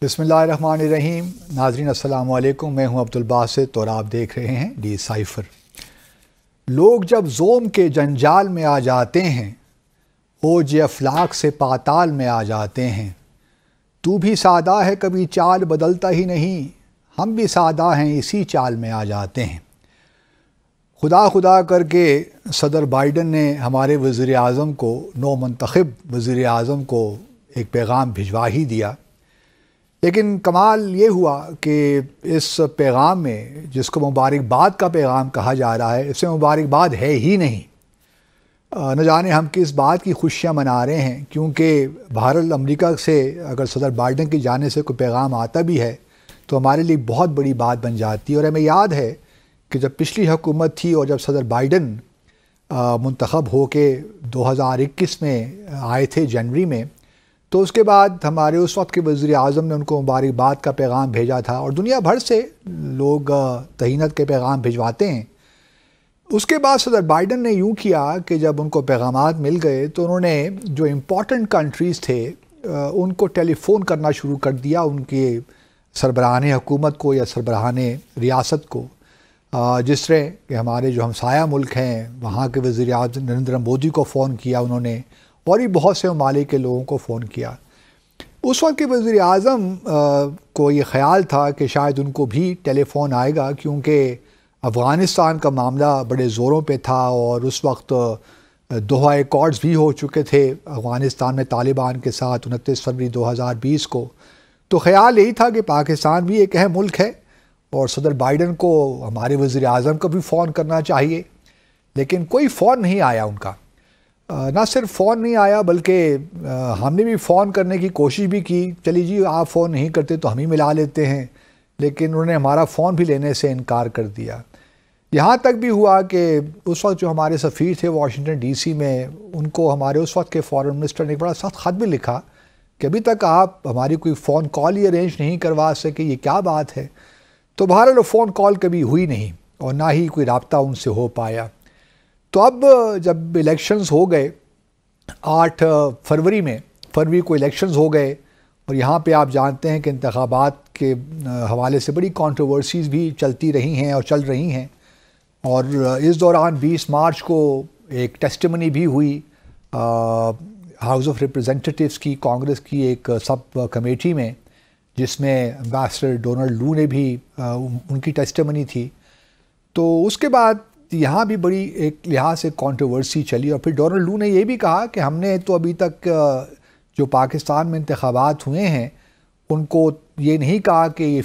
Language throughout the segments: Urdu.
بسم اللہ الرحمن الرحیم۔ ناظرین السلام علیکم، میں ہوں عبدالباسط اور آپ دیکھ رہے ہیں ڈی سائفر۔ لوگ جب زوم کے جنجال میں آ جاتے ہیں، اوج افلاک سے پاتال میں آ جاتے ہیں، تو بھی سادہ ہے کبھی چال بدلتا ہی نہیں، ہم بھی سادہ ہیں اسی چال میں آ جاتے ہیں۔ خدا خدا کر کے صدر بائیڈن نے ہمارے وزیر اعظم کو، نو منتخب وزیر اعظم کو ایک پیغام بھجوا ہی دیا، لیکن کمال یہ ہوا کہ اس پیغام میں، جس کو مبارکباد کا پیغام کہا جا رہا ہے، اس میں مبارکباد ہے ہی نہیں۔ نہ جانے ہم کس بات کی خوشیاں منا رہے ہیں، کیونکہ بہرحال امریکہ سے اگر صدر بائیڈن کی جانب سے کوئی پیغام آتا بھی ہے تو ہمارے لیے بہت بڑی بات بن جاتی ہے۔ اور ہمیں یاد ہے کہ جب پچھلی حکومت تھی اور جب صدر بائیڈن منتخب ہو کے 2021 میں آئے تھے جنوری میں، تو اس کے بعد ہمارے اس وقت کے وزیر اعظم نے ان کو مبارکباد کا پیغام بھیجا تھا، اور دنیا بھر سے لوگ تہنیت کے پیغام بھجواتے ہیں۔ اس کے بعد صدر بائیڈن نے یوں کیا کہ جب ان کو پیغامات مل گئے تو انہوں نے جو امپورٹنٹ کنٹریز تھے ان کو ٹیلی فون کرنا شروع کر دیا، ان کے سربراہان حکومت کو یا سربراہان ریاست کو، جس طرح کہ ہمارے جو ہمسایہ ملک ہیں وہاں کے وزیر اعظم نریندر مودی کو فون کیا انہوں نے، اور بھی بہت سے ممالک کے لوگوں کو فون کیا۔ اس وقت کے وزیر اعظم کو یہ خیال تھا کہ شاید ان کو بھی ٹیلی فون آئے گا، کیونکہ افغانستان کا معاملہ بڑے زوروں پہ تھا اور اس وقت دوحہ ایکارڈز بھی ہو چکے تھے افغانستان میں طالبان کے ساتھ 29 فروری 2020 کو۔ تو خیال یہی تھا کہ پاکستان بھی ایک اہم ملک ہے اور صدر بائیڈن کو ہمارے وزیر اعظم کو بھی فون کرنا چاہیے، لیکن کوئی فون نہیں آیا ان کا۔ نہ صرف فون نہیں آیا بلکہ ہم نے بھی فون کرنے کی کوشش بھی کی، چلی جی آپ فون نہیں کرتے تو ہم ہی ملا لیتے ہیں، لیکن انہوں نے ہمارا فون بھی لینے سے انکار کر دیا۔ یہاں تک بھی ہوا کہ اس وقت جو ہمارے سفیر تھے واشنگٹن ڈی سی میں، ان کو ہمارے اس وقت کے فارن منسٹر نے ایک بڑا سخت خط بھی لکھا کہ ابھی تک آپ ہماری کوئی فون کال ہی ارینج نہیں کروا سکے، یہ کیا بات ہے؟ تو بہرحال فون کال کبھی ہوئی نہیں اور نہ ہی کوئی رابطہ ان سے ہو پایا۔ تو اب جب الیکشنز ہو گئے 8 فروری کو الیکشنز ہو گئے، اور یہاں پہ آپ جانتے ہیں کہ انتخابات کے حوالے سے بڑی کانٹروورسیز بھی چلتی رہی ہیں اور چل رہی ہیں، اور اس دوران 20 مارچ کو ایک ٹیسٹیمنی بھی ہوئی ہاؤس آف ریپریزنٹیٹیوز کی، کانگریس کی ایک سب کمیٹی میں، جس میں امبیسڈر ڈونلڈ لو نے بھی ان کی ٹیسٹیمنی تھی۔ تو اس کے بعد یہاں بھی بڑی ایک لحاظ سے کانٹروورسی چلی، اور پھر ڈونلڈ لو نے یہ بھی کہا کہ ہم نے تو ابھی تک جو پاکستان میں انتخابات ہوئے ہیں ان کو یہ نہیں کہا کہ یہ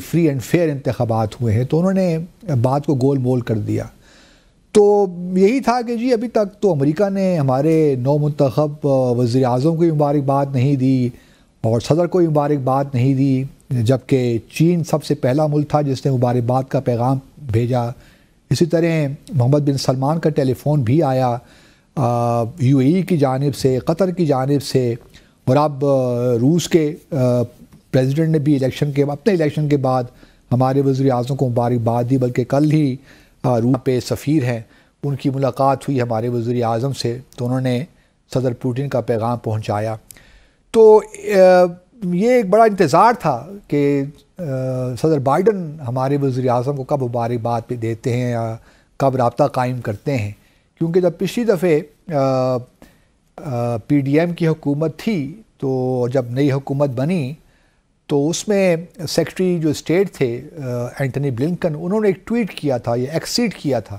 فری اینڈ فیئر انتخابات ہوئے ہیں، تو انہوں نے بات کو گول مول کر دیا۔ تو یہی تھا کہ جی ابھی تک تو امریکہ نے ہمارے نو منتخب وزیر اعظم کو مبارکباد نہیں دی اور صدر کو مبارکباد نہیں دی، جبکہ چین سب سے پہلا ملک تھا جس نے مبارکباد کا پیغام بھیجا۔ اسی طرح محمد بن سلمان کا ٹیلی فون بھی آیا UAE کی جانب سے، قطر کی جانب سے، اور اب روس کے پریزیڈنٹ نے بھی اپنے الیکشن کے بعد ہمارے وزیر اعظم کو مبارکباد دی، بلکہ کل ہی روس پہ سفیر ہیں ان کی ملاقات ہوئی ہمارے وزیر اعظم سے، تو انہوں نے صدر پوٹن کا پیغام پہنچایا۔ تو یہ ایک بڑا انتظار تھا کہ صدر بائیڈن ہمارے وزیر اعظم کو کب مبارکباد پہ دیتے ہیں یا کب رابطہ قائم کرتے ہیں، کیونکہ جب پچھلی دفعہ PDM کی حکومت تھی تو جب نئی حکومت بنی تو اس میں سیکرٹری جو اسٹیٹ تھے اینٹنی بلنکن، انہوں نے ایک ٹویٹ کیا تھا، یہ ایکسیڈ کیا تھا،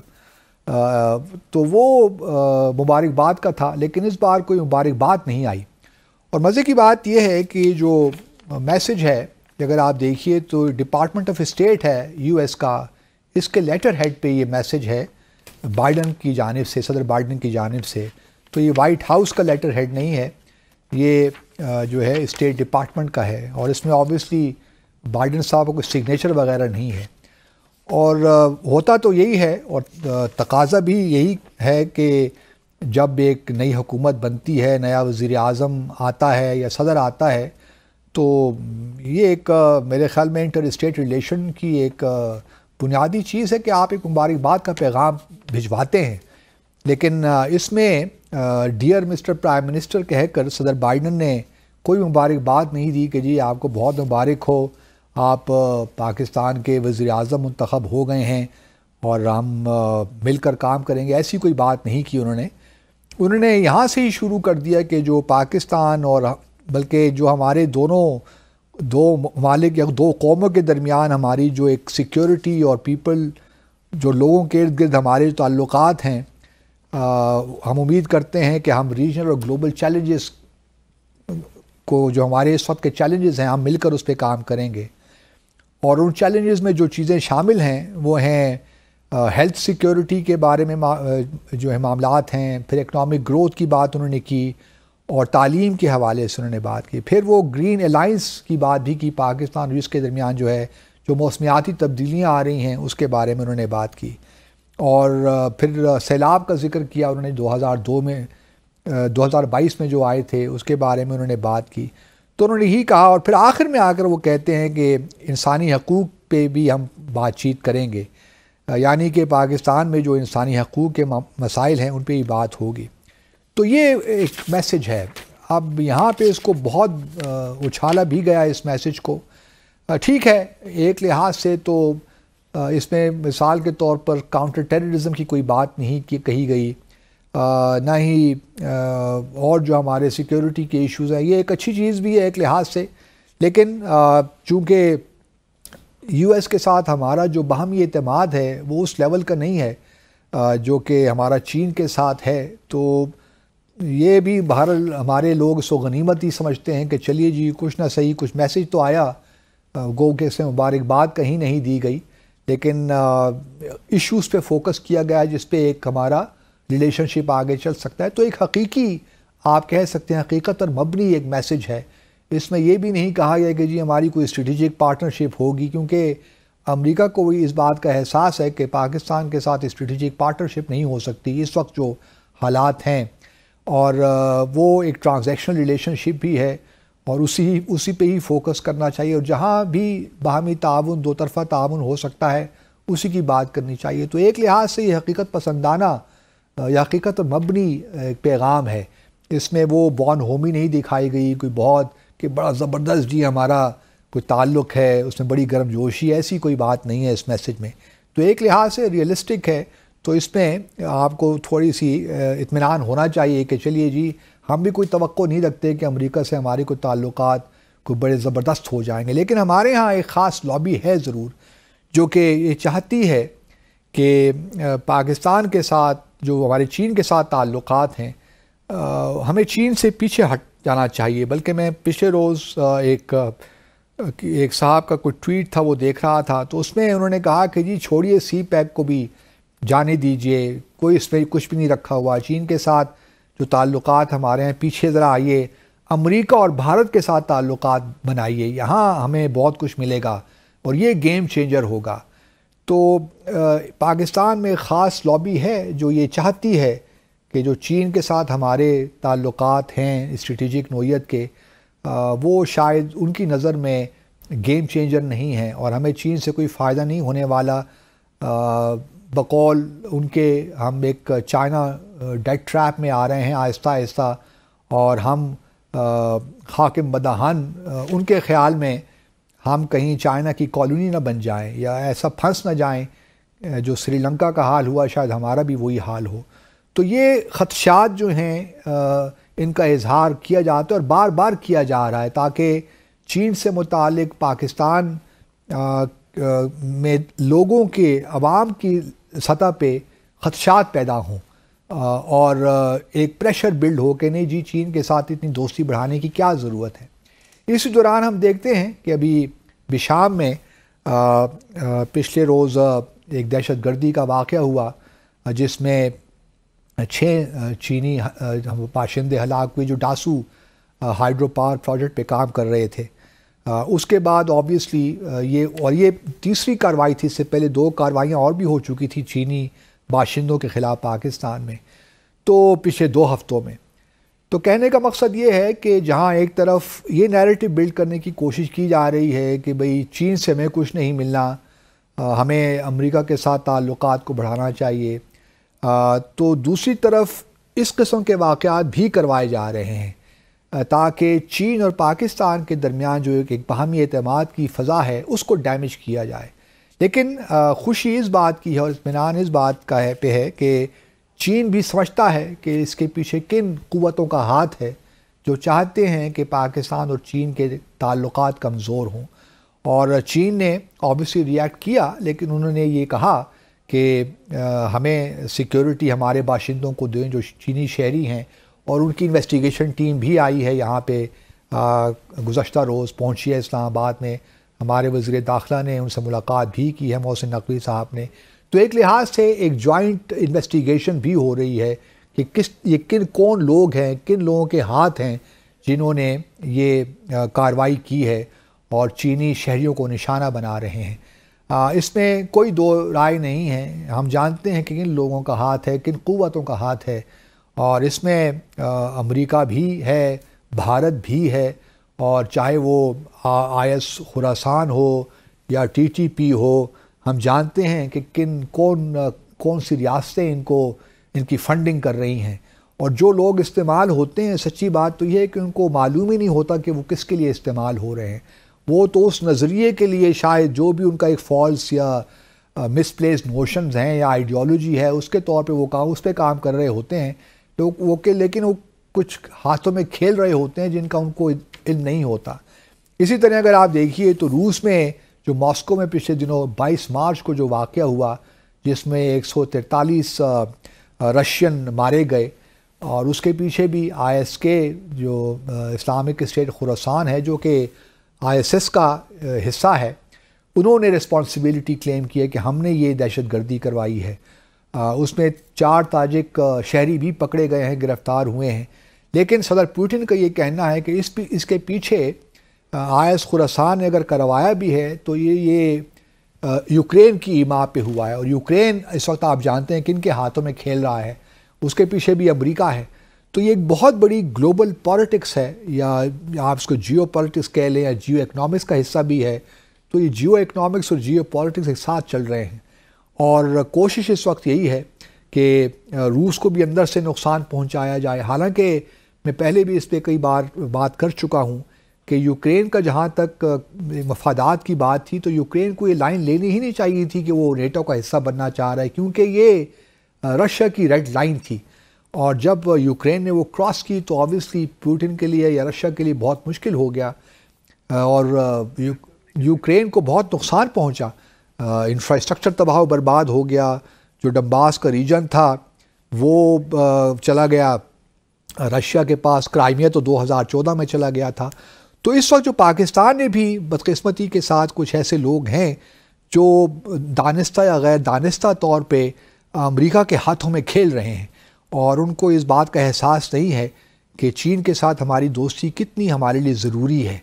تو وہ مبارکباد کا تھا، لیکن اس بار کوئی مبارکباد نہیں آئی۔ اور مزے کی بات یہ ہے کہ جو میسج ہے اگر آپ دیکھیے تو ڈپارٹمنٹ آف اسٹیٹ ہے US کا، اس کے لیٹر ہیڈ پہ یہ میسج ہے بائیڈن کی جانب سے، صدر بائیڈن کی جانب سے۔ تو یہ وائٹ ہاؤس کا لیٹر ہیڈ نہیں ہے، یہ جو ہے اسٹیٹ ڈپارٹمنٹ کا ہے، اور اس میں آبویسلی بائیڈن صاحب کو سگنیچر وغیرہ نہیں ہے۔ اور ہوتا تو یہی ہے اور تقاضا بھی یہی ہے کہ جب ایک نئی حکومت بنتی ہے، نیا وزیر اعظم آتا ہے یا صدر آتا ہے، تو یہ ایک میرے خیال میں انٹر اسٹیٹ ریلیشن کی ایک بنیادی چیز ہے کہ آپ ایک مبارکباد کا پیغام بھجواتے ہیں، لیکن اس میں ڈیئر مسٹر پرائم منسٹر کہہ کر صدر بائیڈن نے کوئی مبارکباد نہیں دی کہ جی آپ کو بہت مبارک ہو، آپ پاکستان کے وزیر اعظم منتخب ہو گئے ہیں اور ہم مل کر کام کریں گے، ایسی کوئی بات نہیں کی انہوں نے یہاں سے ہی شروع کر دیا کہ جو پاکستان اور بلکہ جو ہمارے دو ممالک یا دو قوموں کے درمیان ہماری جو ایک سیکیورٹی اور پیپل جو لوگوں کے ارد گرد ہمارے جو تعلقات ہیں، ہم امید کرتے ہیں کہ ہم ریجنل اور گلوبل چیلنجز کو، جو ہمارے اس وقت کے چیلنجز ہیں، ہم مل کر اس پہ کام کریں گے۔ اور ان چیلنجز میں جو چیزیں شامل ہیں وہ ہیں ہیلتھ سیکیورٹی کے بارے میں جو ہے معاملات ہیں، پھر اکنامک گروتھ کی بات انہوں نے کی، اور تعلیم کے حوالے سے انہوں نے بات کی، پھر وہ گرین الائنس کی بات بھی کی، پاکستان اور اس کے درمیان جو ہے جو موسمیاتی تبدیلیاں آ رہی ہیں اس کے بارے میں انہوں نے بات کی، اور پھر سیلاب کا ذکر کیا انہوں نے 2022 میں جو آئے تھے اس کے بارے میں انہوں نے بات کی۔ تو انہوں نے یہی کہا، اور پھر آخر میں آ کر وہ کہتے ہیں کہ انسانی حقوق پہ بھی ہم بات چیت کریں گے، یعنی کہ پاکستان میں جو انسانی حقوق کے مسائل ہیں ان پہ ہی بات ہوگی۔ تو یہ ایک میسج ہے۔ اب یہاں پہ اس کو بہت اچھالا بھی گیا اس میسج کو۔ ٹھیک ہے، ایک لحاظ سے تو اس میں مثال کے طور پر کاؤنٹر ٹیررزم کی کوئی بات نہیں کہی گئی، نہ ہی اور جو ہمارے سیکیورٹی کے ایشوز ہیں، یہ ایک اچھی چیز بھی ہے ایک لحاظ سے، لیکن چونکہ یو ایس کے ساتھ ہمارا جو باہمی اعتماد ہے وہ اس لیول کا نہیں ہے جو کہ ہمارا چین کے ساتھ ہے، تو یہ بھی بہرحال ہمارے لوگ اس کو غنیمت ہی سمجھتے ہیں کہ چلیے جی کچھ نہ صحیح کچھ میسج تو آیا، گو کہ سے مبارکباد کہیں نہیں دی گئی، لیکن ایشوز پہ فوکس کیا گیا جس پہ ایک ہمارا ریلیشن شپ آگے چل سکتا ہے۔ تو ایک حقیقی، آپ کہہ سکتے ہیں حقیقت اور مبنی ایک میسج ہے۔ اس میں یہ بھی نہیں کہا گیا کہ جی ہماری کوئی اسٹریٹجک پارٹنرشپ ہوگی، کیونکہ امریکہ کو بھی اس بات کا احساس ہے کہ پاکستان کے ساتھ اسٹریٹجک پارٹنرشپ نہیں ہو سکتی اس وقت جو حالات ہیں، اور وہ ایک ٹرانزیکشنل ریلیشن شپ بھی ہے، اور اسی پہ ہی فوکس کرنا چاہیے، اور جہاں بھی باہمی تعاون، دو طرفہ تعاون ہو سکتا ہے اسی کی بات کرنی چاہیے۔ تو ایک لحاظ سے یہ حقیقت پسندانہ یا حقیقت مبنی ایک پیغام ہے، اس میں وہ بون ہومی نہیں دکھائی گئی کوئی بہت کہ بڑا زبردست جی ہمارا کوئی تعلق ہے، اس میں بڑی گرم جوشی، ایسی کوئی بات نہیں ہے اس میسج میں۔ تو ایک لحاظ سے ریئلسٹک ہے، تو اس میں آپ کو تھوڑی سی اطمینان ہونا چاہیے کہ چلیے جی ہم بھی کوئی توقع نہیں رکھتے کہ امریکہ سے ہمارے کوئی تعلقات کوئی بڑے زبردست ہو جائیں گے، لیکن ہمارے ہاں ایک خاص لابی ہے ضرور جو کہ یہ چاہتی ہے کہ پاکستان کے ساتھ جو ہمارے چین کے ساتھ تعلقات ہیں، ہمیں چین سے پیچھے ہٹ جانا چاہیے۔ بلکہ میں پچھلے روز ایک صاحب کا کوئی ٹویٹ تھا وہ دیکھ رہا تھا، تو اس میں انہوں نے کہا کہ جی چھوڑیے سی پیک کو بھی جانے دیجئے، کوئی اس میں کچھ بھی نہیں رکھا ہوا، چین کے ساتھ جو تعلقات ہمارے ہیں پیچھے ذرا آئیے، امریکہ اور بھارت کے ساتھ تعلقات بنائیے، یہاں ہمیں بہت کچھ ملے گا اور یہ گیم چینجر ہوگا۔ تو پاکستان میں خاص لابی ہے جو یہ چاہتی ہے کہ جو چین کے ساتھ ہمارے تعلقات ہیں اسٹریٹجک نوعیت کے، وہ شاید ان کی نظر میں گیم چینجر نہیں ہیں، اور ہمیں چین سے کوئی فائدہ نہیں ہونے والا۔ بقول ان کے ہم ایک چائنا ڈیٹ ٹریپ میں آ رہے ہیں آہستہ آہستہ، اور ہم حاکم بدہن ان کے خیال میں ہم کہیں چائنا کی کالونی نہ بن جائیں یا ایسا پھنس نہ جائیں جو سری لنکا کا حال ہوا، شاید ہمارا بھی وہی حال ہو۔ تو یہ خدشات جو ہیں ان کا اظہار کیا جاتا ہے اور بار بار کیا جا رہا ہے، تاکہ چین سے متعلق پاکستان میں لوگوں کے، عوام کی سطح پہ خدشات پیدا ہوں، اور ایک پریشر بلڈ ہو کہ نہیں جی چین کے ساتھ اتنی دوستی بڑھانے کی کیا ضرورت ہے۔ اسی دوران ہم دیکھتے ہیں کہ ابھی بشام میں پچھلے روز ایک دہشت گردی کا واقعہ ہوا جس میں 6 چینی باشندے ہلاک ہوئے جو ڈاسو ہائیڈرو پاور پروجیکٹ پہ کام کر رہے تھے۔ اس کے بعد آبویسلی یہ تیسری کارروائی تھی، اس سے پہلے 2 کارروائیاں اور بھی ہو چکی تھی چینی باشندوں کے خلاف پاکستان میں، تو پچھلے 2 ہفتوں میں۔ تو کہنے کا مقصد یہ ہے کہ جہاں ایک طرف یہ نیریٹو بلڈ کرنے کی کوشش کی جا رہی ہے کہ بھئی چین سے ہمیں کچھ نہیں ملنا، ہمیں امریکہ کے ساتھ تعلقات کو بڑھانا چاہیے، تو دوسری طرف اس قسم کے واقعات بھی کروائے جا رہے ہیں تاکہ چین اور پاکستان کے درمیان جو ایک باہمی اعتماد کی فضا ہے اس کو ڈیمیج کیا جائے۔ لیکن خوشی اس بات کی ہے اور اطمینان اس بات کا ہے کہ چین بھی سمجھتا ہے کہ اس کے پیچھے کن قوتوں کا ہاتھ ہے جو چاہتے ہیں کہ پاکستان اور چین کے تعلقات کمزور ہوں، اور چین نے آبویسلی ریئیکٹ کیا، لیکن انہوں نے یہ کہا کہ ہمیں سیکیورٹی ہمارے باشندوں کو دیں جو چینی شہری ہیں، اور ان کی انویسٹیگیشن ٹیم بھی آئی ہے یہاں پہ، گزشتہ روز پہنچی ہے اسلام آباد میں، ہمارے وزیر داخلہ نے ان سے ملاقات بھی کی ہے، محسن نقوی صاحب نے۔ تو ایک لحاظ سے ایک جوائنٹ انویسٹیگیشن بھی ہو رہی ہے کہ یہ کون لوگ ہیں، کن لوگوں کے ہاتھ ہیں جنہوں نے یہ کارروائی کی ہے اور چینی شہریوں کو نشانہ بنا رہے ہیں۔ اس میں کوئی دو رائے نہیں ہے، ہم جانتے ہیں کہ کن لوگوں کا ہاتھ ہے، کن قوتوں کا ہاتھ ہے، اور اس میں امریکہ بھی ہے، بھارت بھی ہے، اور چاہے وہ IS خراسان ہو یا TTP ہو، ہم جانتے ہیں کہ کون سی ریاستیں ان کی فنڈنگ کر رہی ہیں، اور جو لوگ استعمال ہوتے ہیں، سچی بات تو یہ ہے کہ ان کو معلوم ہی نہیں ہوتا کہ وہ کس کے لیے استعمال ہو رہے ہیں۔ وہ تو اس نظریے کے لیے شاید جو بھی ان کا ایک فالس یا مس پلیس نوشنز ہیں یا آئیڈیالوجی ہے اس کے طور پہ وہ اس پہ کام کر رہے ہوتے ہیں، لیکن وہ کچھ ہاتھوں میں کھیل رہے ہوتے ہیں جن کا ان کو علم نہیں ہوتا۔ اسی طرح اگر آپ دیکھیے تو روس میں جو ماسکو میں پچھلے دنوں 22 مارچ کو جو واقعہ ہوا جس میں 143 رشین مارے گئے، اور اس کے پیچھے بھی IS کے جو اسلامک اسٹیٹ خراسان ہے جو کہ ISS کا حصہ ہے، انہوں نے رسپانسبلٹی کلیم کی ہے کہ ہم نے یہ دہشت گردی کروائی ہے۔ اس میں 4 تاجک شہری بھی پکڑے گئے ہیں، گرفتار ہوئے ہیں، لیکن صدر پوٹن کا یہ کہنا ہے کہ اس کے پیچھے IS خراسان نے اگر کروایا بھی ہے تو یہ یوکرین کی ایما پہ ہوا ہے، اور یوکرین اس وقت آپ جانتے ہیں کن کے ہاتھوں میں کھیل رہا ہے، اس کے پیچھے بھی امریکہ ہے۔ تو یہ ایک بہت بڑی گلوبل پالیٹکس ہے، یا آپ اس کو جیو پالیٹکس کہہ لیں یا جیو اکنامکس کا حصہ بھی ہے۔ تو یہ جیو اکنامکس اور جیو پالیٹکس ایک ساتھ چل رہے ہیں، اور کوشش اس وقت یہی ہے کہ روس کو بھی اندر سے نقصان پہنچایا جائے۔ حالانکہ میں پہلے بھی اس پہ کئی بار بات کر چکا ہوں کہ یوکرین کا جہاں تک مفادات کی بات تھی تو یوکرین کو یہ لائن لینی ہی نہیں چاہیے تھی کہ وہ نیٹو کا حصہ بننا چاہ رہا ہے، کیونکہ یہ رشیا کی ریڈ لائن تھی، اور جب یوکرین نے وہ کراس کی تو آبویسلی پوٹن کے لیے یا رشیا کے لیے بہت مشکل ہو گیا، اور یوکرین کو بہت نقصان پہنچا، انفراسٹرکچر تباہ و برباد ہو گیا، جو ڈنباس کا ریجن تھا وہ چلا گیا رشیا کے پاس، کرائمیا تو 2014 میں چلا گیا تھا۔ تو اس وقت جو پاکستان نے بھی بدقسمتی کے ساتھ کچھ ایسے لوگ ہیں جو دانستہ یا غیر دانستہ طور پہ امریکہ کے ہاتھوں میں کھیل رہے ہیں، اور ان کو اس بات کا احساس نہیں ہے کہ چین کے ساتھ ہماری دوستی کتنی ہمارے لیے ضروری ہے۔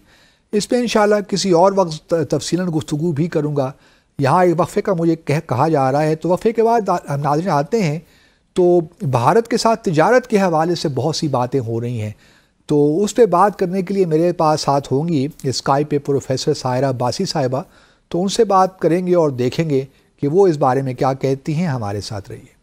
اس پہ انشاءاللہ کسی اور وقت تفصیلاً گفتگو بھی کروں گا۔ یہاں ایک وقفے کا مجھے کہا جا رہا ہے، تو وقفے کے بعد ہم ناظرین آتے ہیں تو بھارت کے ساتھ تجارت کے حوالے سے بہت سی باتیں ہو رہی ہیں، تو اس پہ بات کرنے کے لیے میرے پاس ساتھ ہوں گی اسکائپ پہ پروفیسر سائرہ عباسی صاحبہ، تو ان سے بات کریں گے اور دیکھیں گے کہ وہ اس بارے میں کیا کہتی ہیں۔ ہمارے ساتھ رہیے۔